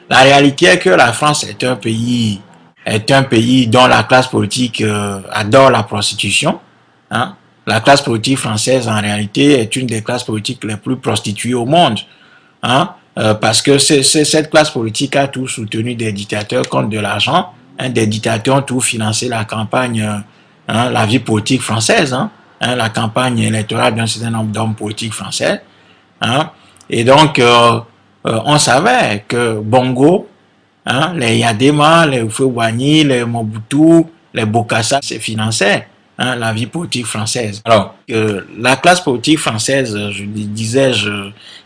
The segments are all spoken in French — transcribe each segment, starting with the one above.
La réalité est que la France est un pays dont la classe politique adore la prostitution. Hein. La classe politique française, en réalité, est une des classes politiques les plus prostituées au monde. Hein, parce que cette classe politique a tout soutenu des dictateurs contre de l'argent. Hein, des dictateurs ont tout financé la campagne, la vie politique française, la campagne électorale d'un certain nombre d'hommes politiques français. Hein, et donc, on savait que Bongo, les Yadema, les Houphouët-Boigny, les Mobutu, les Bokassa, se finançaient la vie politique française. Alors, la classe politique française, je disais,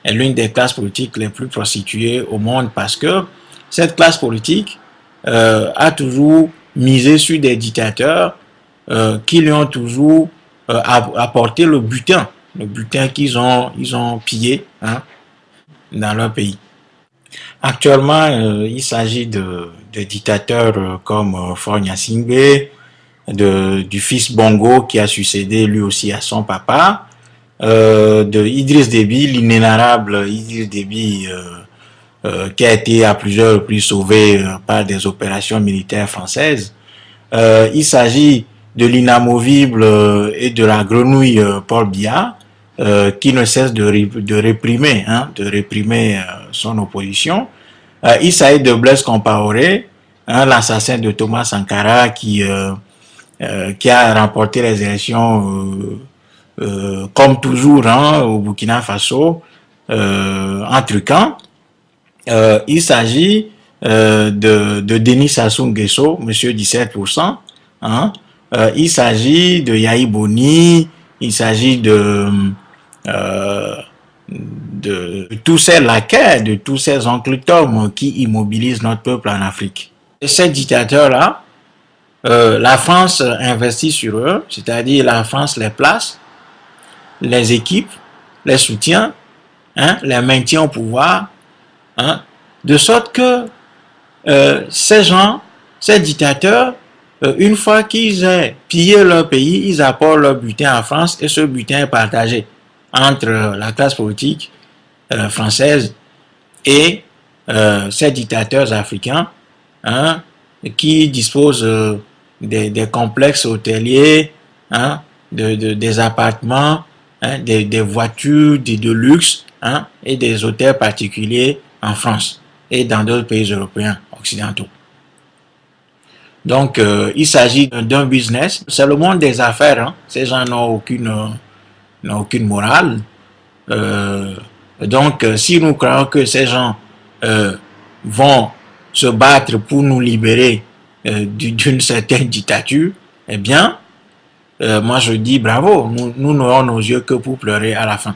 est l'une des classes politiques les plus prostituées au monde parce que cette classe politique a toujours misé sur des dictateurs qui lui ont toujours apporté le butin qu'ils ont pillé dans leur pays. Actuellement, il s'agit de dictateurs comme Faure Gnassingbé, du fils Bongo qui a succédé lui aussi à son papa, de Idriss Déby, l'inénarrable Idriss Déby, qui a été à plusieurs reprises sauvé par des opérations militaires françaises. Il s'agit de l'inamovible et de la grenouille Paul Biya, qui ne cesse de réprimer son opposition. Il s'agit de Blaise Compaoré, l'assassin de Thomas Sankara qui a remporté les élections comme toujours au Burkina Faso en truquant. Il s'agit de Denis Sassou Nguesso, monsieur 17%. Il s'agit de Yahi Boni, il s'agit de tous ces laquais, de tous ces oncles Tom qui immobilisent notre peuple en Afrique. Et ces dictateurs-là, la France investit sur eux, c'est-à-dire la France les place, les équipe, les soutient, les maintient au pouvoir, de sorte que ces gens, ces dictateurs, une fois qu'ils aient pillé leur pays, ils apportent leur butin en France et ce butin est partagé entre la classe politique française et ces dictateurs africains qui disposent des complexes hôteliers, des appartements, des voitures de luxe et des hôtels particuliers en France et dans d'autres pays européens occidentaux. Donc, il s'agit d'un business. C'est le monde des affaires. Ces gens n'ont aucune morale. Donc, si nous croyons que ces gens vont se battre pour nous libérer d'une certaine dictature, eh bien, moi je dis bravo. Nous n'aurons nos yeux que pour pleurer à la fin.